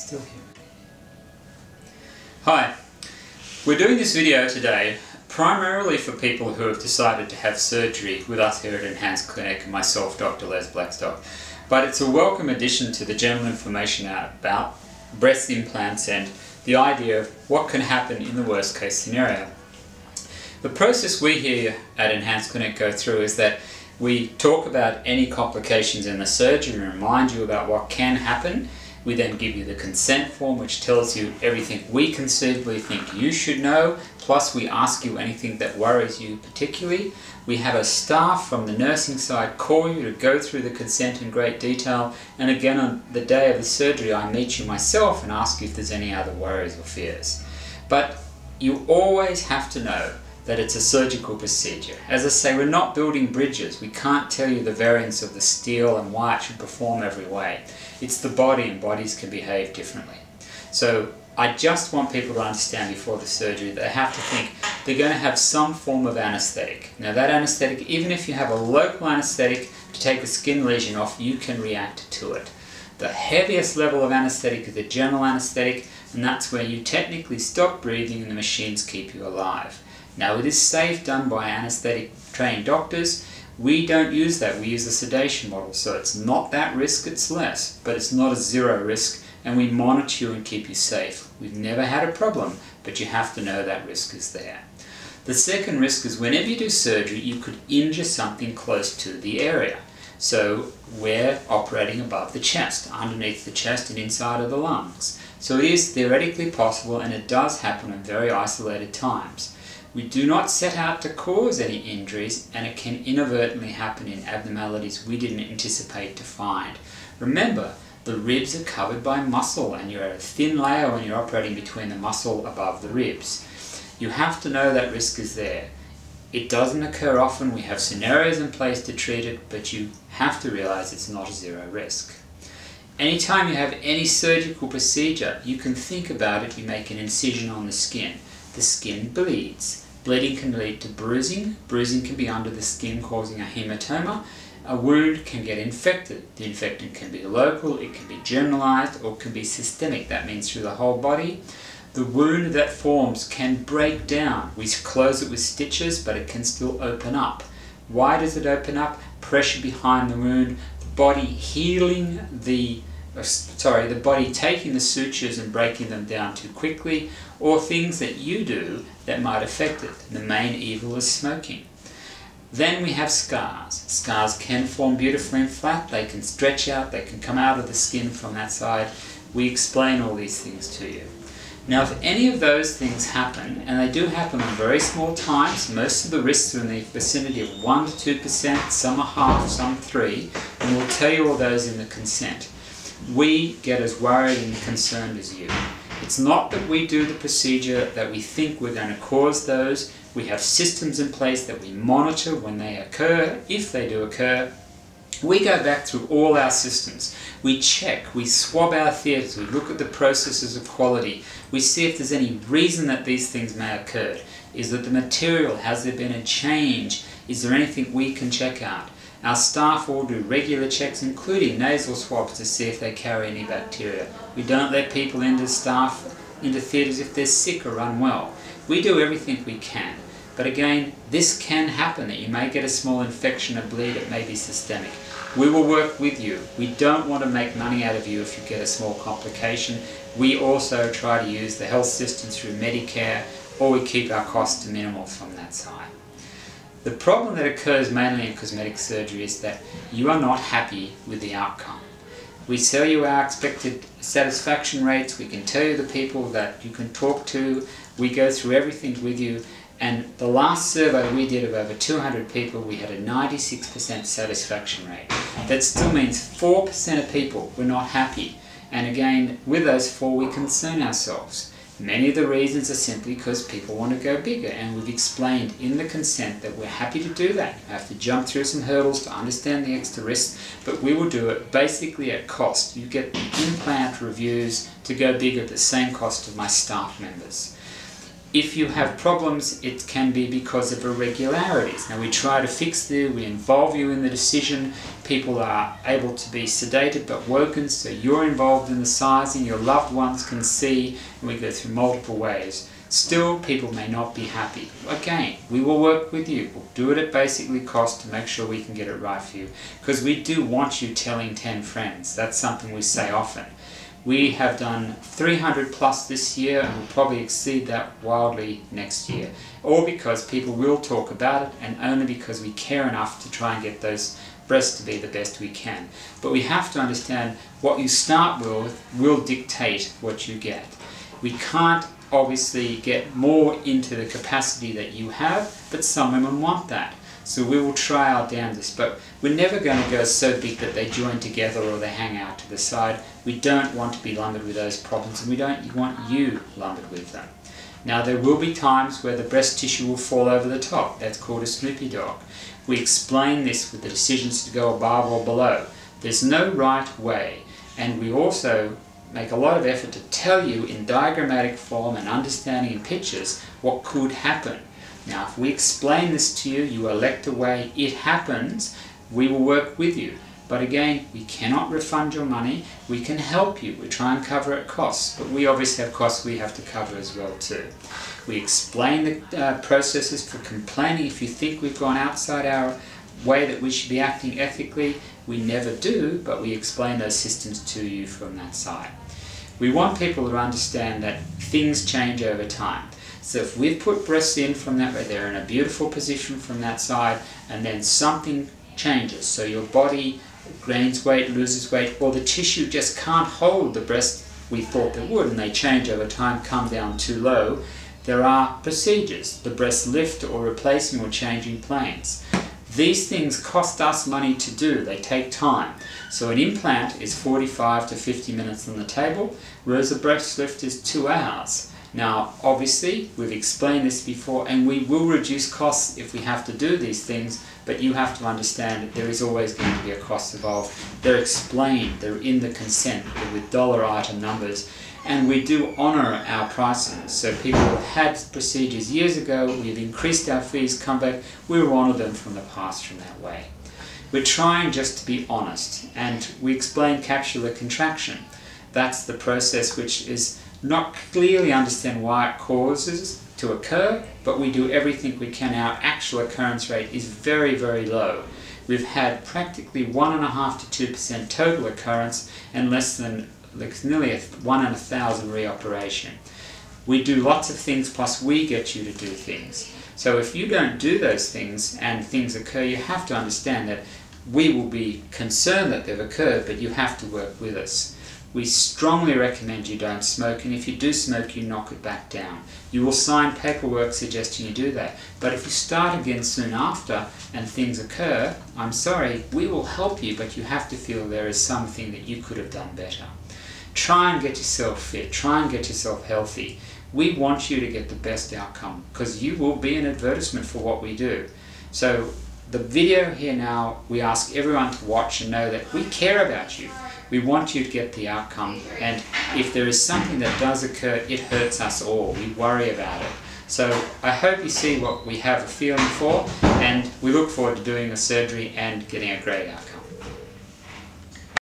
Still here. Hi, we're doing this video today primarily for people who have decided to have surgery with us here at Enhanced Clinic and myself, Dr. Les Blackstock. But it's a welcome addition to the general information about breast implants and the idea of what can happen in the worst case scenario. The process we here at Enhanced Clinic go through is that we talk about any complications in the surgery and remind you about what can happen. We then give you the consent form, which tells you everything we conceivably think you should know, plus we ask you anything that worries you particularly. We have a staff from the nursing side call you to go through the consent in great detail, and again on the day of the surgery I meet you myself and ask you if there's any other worries or fears. But you always have to know that it's a surgical procedure. As I say, we're not building bridges. We can't tell you the variance of the steel and why it should perform every way. It's the body, and bodies can behave differently. So I just want people to understand before the surgery that they have to think they're going to have some form of anesthetic. Now that anesthetic, even if you have a local anesthetic to take the skin lesion off, you can react to it. The heaviest level of anesthetic is the general anesthetic, and that's where you technically stop breathing and the machines keep you alive. Now it is safe, done by anesthetic trained doctors. We don't use that, we use a sedation model, so it's not that risk, it's less, but it's not a zero risk, and we monitor you and keep you safe. We've never had a problem, but you have to know that risk is there. The second risk is whenever you do surgery, you could injure something close to the area. So we're operating above the chest, underneath the chest and inside of the lungs. So it is theoretically possible, and it does happen in very isolated times. We do not set out to cause any injuries, and it can inadvertently happen in abnormalities we didn't anticipate to find. Remember, the ribs are covered by muscle, and you're at a thin layer when you're operating between the muscle above the ribs. You have to know that risk is there. It doesn't occur often. We have scenarios in place to treat it, but you have to realize it's not a zero risk. Anytime you have any surgical procedure, you can think about it. You make an incision on the skin. The skin bleeds. Bleeding can lead to bruising. Bruising can be under the skin, causing a hematoma. A wound can get infected. The infection can be local, it can be generalized, or it can be systemic. That means through the whole body. The wound that forms can break down. We close it with stitches, but it can still open up. Why does it open up? Pressure behind the wound, the body healing the body taking the sutures and breaking them down too quickly, or things that you do that might affect it. The main evil is smoking. Then we have scars. Scars can form beautifully and flat, they can stretch out, they can come out of the skin from that side. We explain all these things to you. Now if any of those things happen, and they do happen on very small times, most of the risks are in the vicinity of 1 to 2%, some are half, some 3, and we'll tell you all those in the consent. We get as worried and concerned as you. It's not that we do the procedure that we think we're going to cause those. We have systems in place that we monitor when they occur, if they do occur. We go back through all our systems. We check, we swab our theatres, we look at the processes of quality. We see if there's any reason that these things may occur. Is it the material? Has there been a change? Is there anything we can check out? Our staff all do regular checks, including nasal swabs, to see if they carry any bacteria. We don't let people into theatres if they're sick or unwell. We do everything we can. But again, this can happen, that you may get a small infection or bleed, it may be systemic. We will work with you. We don't want to make money out of you if you get a small complication. We also try to use the health system through Medicare, or we keep our costs to minimal from that side. The problem that occurs mainly in cosmetic surgery is that you are not happy with the outcome. We tell you our expected satisfaction rates, we can tell you the people that you can talk to, we go through everything with you, and the last survey we did of over 200 people, we had a 96% satisfaction rate. That still means 4% of people were not happy, and again, with those 4 we concern ourselves. Many of the reasons are simply because people want to go bigger, and we've explained in the consent that we're happy to do that. You have to jump through some hurdles to understand the extra risks, but we will do it basically at cost. You get implant reviews to go bigger at the same cost of my staff members. If you have problems, it can be because of irregularities. Now we try to fix this, we involve you in the decision. People are able to be sedated but woken, so you're involved in the sizing, your loved ones can see, and we go through multiple ways. Still, people may not be happy. Again, we will work with you. We'll do it at basically cost to make sure we can get it right for you. Because we do want you telling 10 friends. That's something we say often. We have done 300 plus this year and will probably exceed that wildly next year. All because people will talk about it, and only because we care enough to try and get those breasts to be the best we can. But we have to understand what you start with will dictate what you get. We can't obviously get more into the capacity that you have, but some women want that. So we will try our damnedest, but we're never going to go so big that they join together or they hang out to the side. We don't want to be lumbered with those problems, and we don't want you lumbered with them. Now there will be times where the breast tissue will fall over the top. That's called a Snoopy dog. We explain this with the decisions to go above or below. There's no right way, and we also make a lot of effort to tell you in diagrammatic form and understanding in pictures what could happen. Now, if we explain this to you, you elect a way, it happens, we will work with you. But again, we cannot refund your money. We can help you. We try and cover at costs, but we obviously have costs we have to cover as well too. We explain the processes for complaining. If you think we've gone outside our way that we should be acting ethically, we never do, but we explain those systems to you from that side. We want people to understand that things change over time. So if we've put breasts in from that way, they're in a beautiful position from that side, and then something changes. So your body gains weight, loses weight, or the tissue just can't hold the breast we thought they would, and they change over time, come down too low. There are procedures, the breast lift or replacing or changing planes. These things cost us money to do, they take time. So an implant is 45 to 50 minutes on the table, whereas a breast lift is 2 hours. Now, obviously, we've explained this before, and we will reduce costs if we have to do these things, but you have to understand that there is always going to be a cost involved. They're explained, they're in the consent, they're with dollar item numbers, and we do honour our pricing. So people who have had procedures years ago, we've increased our fees, come back, we will honour them from the past from that way. We're trying just to be honest, and we explain capsular contraction. That's the process which is not clearly understand why it causes to occur, but we do everything we can. Our actual occurrence rate is very, very low. We've had practically 1.5 to 2% total occurrence and less than nearly 1 in 1,000 reoperation. We do lots of things, plus we get you to do things. So if you don't do those things and things occur, you have to understand that we will be concerned that they've occurred, but you have to work with us. We strongly recommend you don't smoke, and if you do smoke, you knock it back down. You will sign paperwork suggesting you do that. But if you start again soon after and things occur, I'm sorry, we will help you, but you have to feel there is something that you could have done better. Try and get yourself fit, try and get yourself healthy. We want you to get the best outcome, because you will be an advertisement for what we do. So the video here now, we ask everyone to watch and know that we care about you. We want you to get the outcome, and if there is something that does occur, it hurts us all. We worry about it. So I hope you see what we have a feeling for, and we look forward to doing the surgery and getting a great outcome.